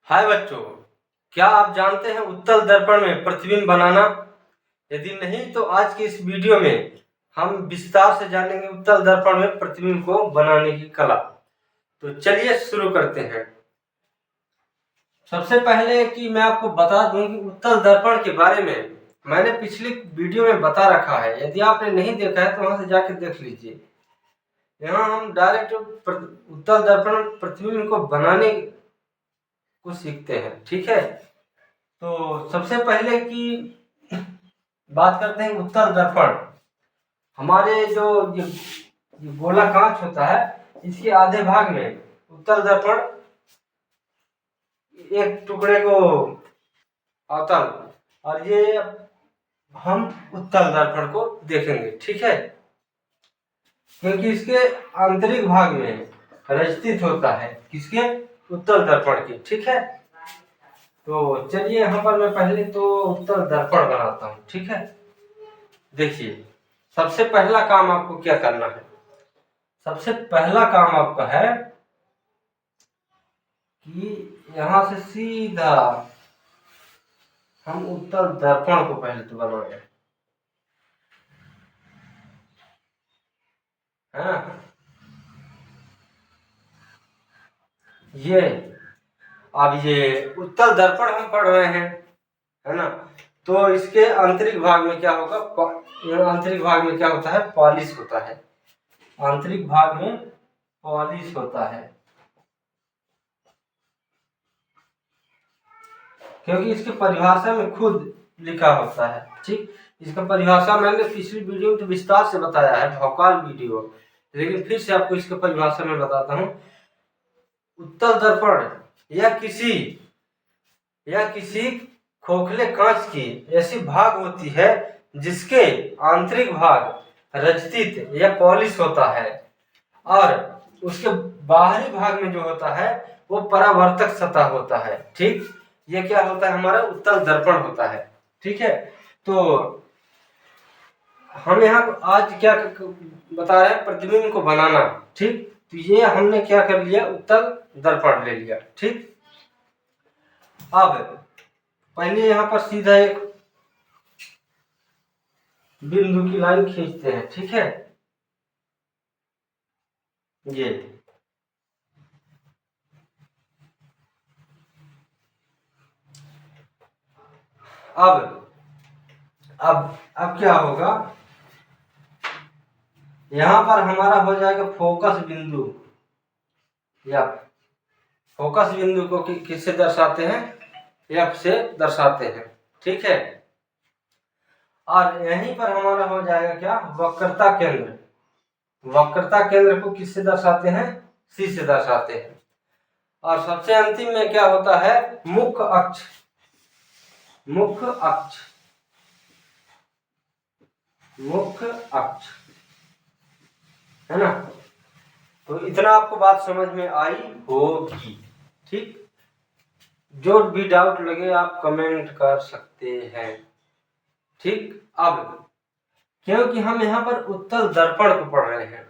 हाय बच्चों, क्या आप जानते हैं उत्तल दर्पण में प्रतिबिंब बनाना? यदि नहीं तो आज की इस वीडियो में हम विस्तार से जानेंगे उत्तल दर्पण में प्रतिबिंब को बनाने की कला। तो चलिए शुरू करते हैं। सबसे पहले कि मैं आपको बता दूं कि उत्तल दर्पण के बारे में मैंने पिछली वीडियो में बता रखा है। यदि आपने नहीं देखा है तो वहां से जाकर देख लीजिए। यहाँ हम डायरेक्ट उत्तल दर्पण प्रतिबिंब को बनाने को सीखते हैं, ठीक है। तो सबसे पहले की बात करते हैं उत्तल दर्पण। हमारे जो ये गोला कांच होता है, इसके आधे भाग में उत्तल दर्पण एक टुकड़े को अवतल, और ये हम उत्तल दर्पण को देखेंगे, ठीक है। क्योंकि इसके आंतरिक भाग में रचित होता है किसके, उत्तल दर्पण की, ठीक है। तो चलिए यहाँ पर मैं पहले तो उत्तल दर्पण बनाता हूँ, ठीक है। देखिए, सबसे पहला काम आपको क्या करना है। सबसे पहला काम आपका है कि यहां से सीधा हम उत्तल दर्पण को पहले तो बनाएंगे, हाँ। ये अब ये उत्तल दर्पण हम पढ़ रहे हैं, है ना। तो इसके आंतरिक भाग में क्या होगा, आंतरिक भाग में क्या होता है, पॉलिश होता है। आंतरिक भाग में पॉलिश होता है, क्योंकि इसकी परिभाषा में खुद लिखा होता है, ठीक। इसका परिभाषा मैंने पिछली वीडियो में तो विस्तार से बताया है, भौकाल वीडियो, लेकिन फिर से आपको इसके परिभाषा में बताता हूँ। उत्तल दर्पण या किसी खोखले कांच की ऐसी भाग होती है जिसके आंतरिक भाग रचित या पॉलिश होता है, और उसके बाहरी भाग में जो होता है वो परावर्तक सतह होता है, ठीक। ये क्या होता है, हमारा उत्तल दर्पण होता है, ठीक है। तो हम यहाँ आज क्या बता रहे हैं, प्रतिबिंब को बनाना, ठीक। तो ये हमने क्या कर लिया, उत्तल दर्पण ले लिया, ठीक। अब पहले यहाँ पर सीधा एक बिंदु की लाइन खींचते हैं, ठीक है। ये अब क्या होगा, यहां पर हमारा हो जाएगा फोकस बिंदु, या फोकस बिंदु को किससे दर्शाते हैं, एफ से दर्शाते हैं, ठीक है। और यहीं पर हमारा हो जाएगा क्या, वक्रता केंद्र। वक्रता केंद्र को किससे दर्शाते हैं, सी से दर्शाते हैं। और सबसे अंतिम में क्या होता है, मुख्य अक्ष। मुख्य अक्ष, मुख्य अक्ष, है ना। तो इतना आपको बात समझ में आई होगी, ठीक। जो भी डाउट लगे आप कमेंट कर सकते हैं, ठीक। अब क्योंकि हम यहाँ पर उत्तल दर्पण को पढ़ रहे हैं,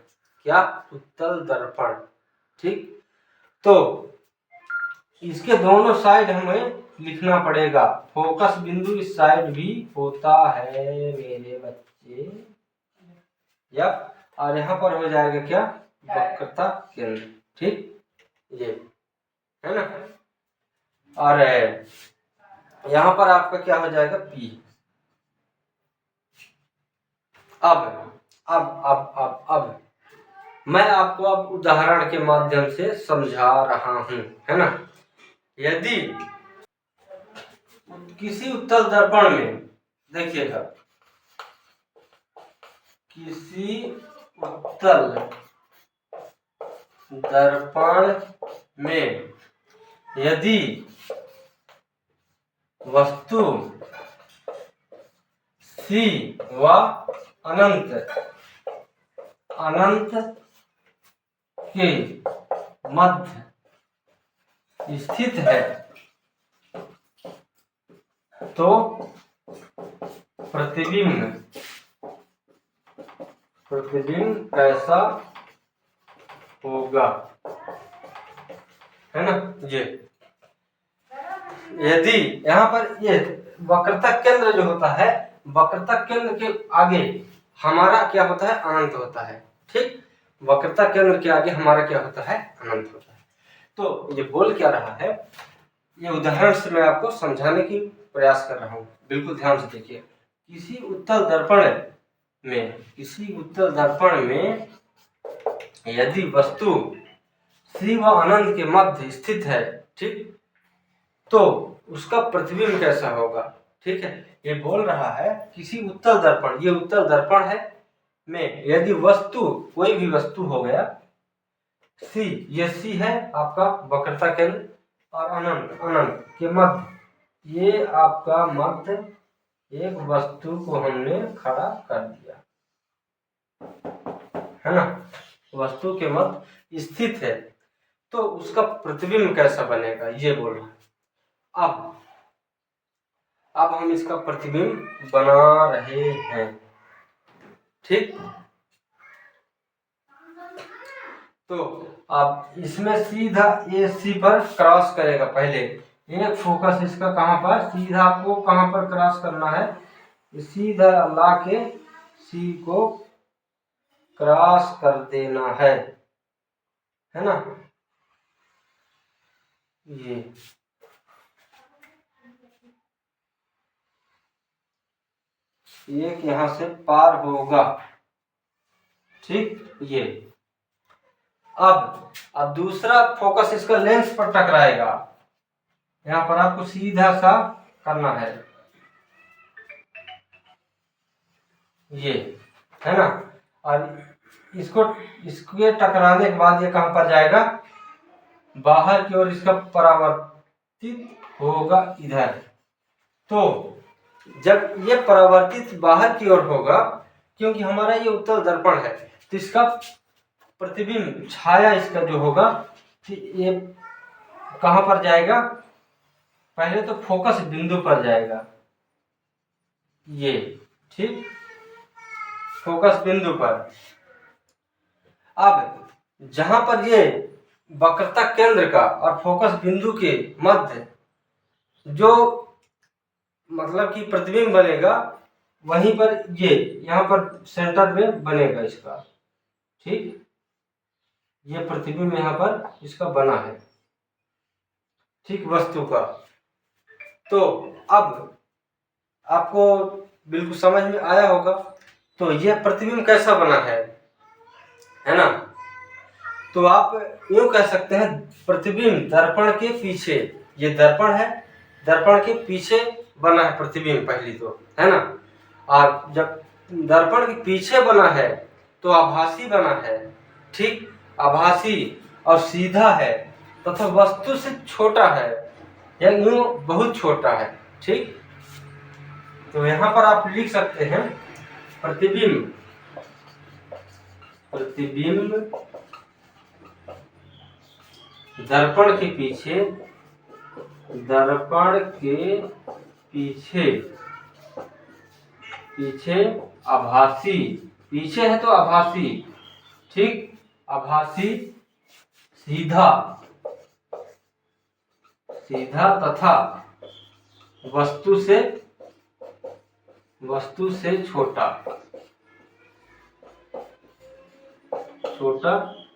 क्या, उत्तल दर्पण, ठीक। तो इसके दोनों साइड हमें लिखना पड़ेगा। फोकस बिंदु इस साइड भी होता है मेरे बच्चे, या, और यहाँ पर हो जाएगा क्या, वक्रता केंद्र, ठीक। ये है ना। और यहाँ पर आपका क्या हो जाएगा, पी। अब मैं आपको अब उदाहरण के माध्यम से समझा रहा हूं, है ना। यदि किसी उत्तल दर्पण में, देखिएगा, किसी उत्तल दर्पण में यदि वस्तु सी व अनंत के मध्य स्थित है तो प्रतिबिंब कैसा होगा, है ना। ये यदि यहाँ पर ये वक्रता केंद्र जो होता है, वक्रता केंद्र के आगे हमारा क्या होता है, अनंत होता है। ठीक, वक्रता केंद्र के आगे हमारा क्या होता है, अनंत होता है। तो ये बोल क्या रहा है, ये उदाहरण से मैं आपको समझाने की प्रयास कर रहा हूँ, बिल्कुल ध्यान से देखिए। किसी उत्तल दर्पण में यदि वस्तु सी व अनंत के मध्य स्थित है, ठीक, तो उसका प्रतिबिंब कैसा होगा। ठीक है, ये बोल रहा है किसी उत्तल दर्पण, ये उत्तल दर्पण है, में यदि वस्तु, कोई भी वस्तु हो गया, सी, ये सी है आपका वक्रता केंद्र, और अनंत के मध्य, ये आपका मध्य, एक वस्तु को हमने खड़ा कर दिया, है ना, वस्तु के मध्य स्थित है, तो उसका प्रतिबिंब कैसा बनेगा, ये बोल रहा है। अब हम इसका प्रतिबिंब बना रहे हैं। ठीक, तो अब इसमें सीधा ये सी पर क्रॉस करेगा, पहले एक फोकस इसका कहां पर, सीधा आपको कहां पर क्रॉस करना है, सीधा ला के सी को क्रॉस कर देना है ना, ये एक यहां से पार होगा। ठीक, ये अब दूसरा फोकस इसका लेंस पर टकराएगा, यहाँ पर आपको सीधा सा करना है, ये है ना, और इसके टकराने के बाद ये कहां पर जाएगा, बाहर की ओर इसका परावर्तित होगा इधर। तो जब ये परावर्तित बाहर की ओर होगा, क्योंकि हमारा ये उत्तल दर्पण है, तो इसका प्रतिबिंब, छाया इसका जो होगा, ये कहां पर जाएगा, पहले तो फोकस बिंदु पर जाएगा, ये, ठीक, फोकस बिंदु पर। अब जहां पर ये वक्रता केंद्र का और फोकस बिंदु के मध्य जो मतलब कि प्रतिबिंब बनेगा, वहीं पर ये यहाँ पर सेंटर में बनेगा इसका। ठीक, ये प्रतिबिंब यहाँ पर इसका बना है, ठीक, वस्तु का। तो अब आपको बिल्कुल समझ में आया होगा। तो ये प्रतिबिंब कैसा बना है ना, तो आप यूं कह सकते हैं, प्रतिबिंब दर्पण के पीछे, ये दर्पण है, दर्पण के पीछे बना है प्रतिबिंब पहली तो, है ना, और जब दर्पण के पीछे बना है तो आभासी बना है। ठीक, आभासी और सीधा है तथा वस्तु से छोटा है, या यूं बहुत छोटा है। ठीक, तो यहाँ पर आप लिख सकते हैं, प्रतिबिंब दर्पण के पीछे आभासी, पीछे है तो आभासी, ठीक, आभासी, सीधा तथा वस्तु से छोटा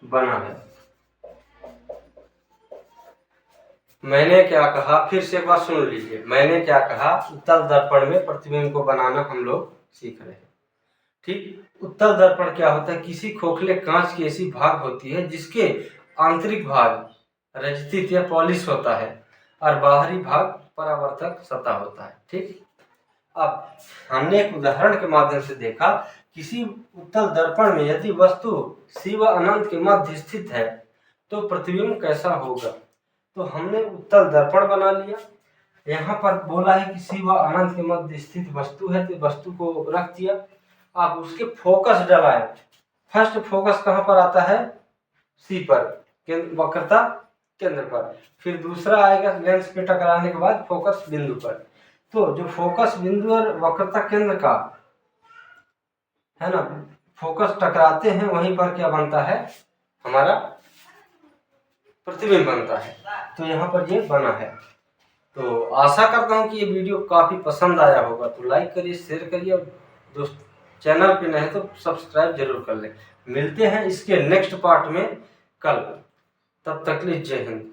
बना है। मैंने क्या कहा, फिर से एक बार सुन लीजिए। मैंने क्या कहा, उत्तल दर्पण में प्रतिबिंब को बनाना हम लोग सीख रहे हैं। ठीक, उत्तल दर्पण क्या होता है, किसी खोखले कांच की ऐसी भाग होती है जिसके आंतरिक भाग रजतित या पॉलिश होता है और बाहरी भाग परावर्तक सतह होता है। ठीक, अब हमने एक उदाहरण के माध्यम से देखा, किसी उत्तल दर्पण में यदि वस्तु सी व अनंत के मध्य स्थित है तो प्रतिबिंब कैसा होगा। तो हमने उत्तल दर्पण बना लिया, यहाँ पर बोला है कि सी व अनंत के मध्य स्थित वस्तु है, तो वस्तु को रख दिया। अब उसके फोकस डलाए, फर्स्ट फोकस कहाँ पर आता है, सी पर, वक्रता केंद्र पर, फिर दूसरा आएगा लेंस पे टकराने के बाद फोकस बिंदु पर। तो जो फोकस बिंदु और वक्रता केंद्र का है ना, फोकस टकराते हैं, वहीं पर क्या बनता है, हमारा प्रतिबिंब बनता है। तो यहाँ पर ये बना है। तो आशा करता हूँ कि ये वीडियो काफ़ी पसंद आया होगा, तो लाइक करिए, शेयर करिए और दोस्त चैनल पे नए तो सब्सक्राइब जरूर कर लें। मिलते हैं इसके नेक्स्ट पार्ट में कल, तब तक के लिए जय हिंद।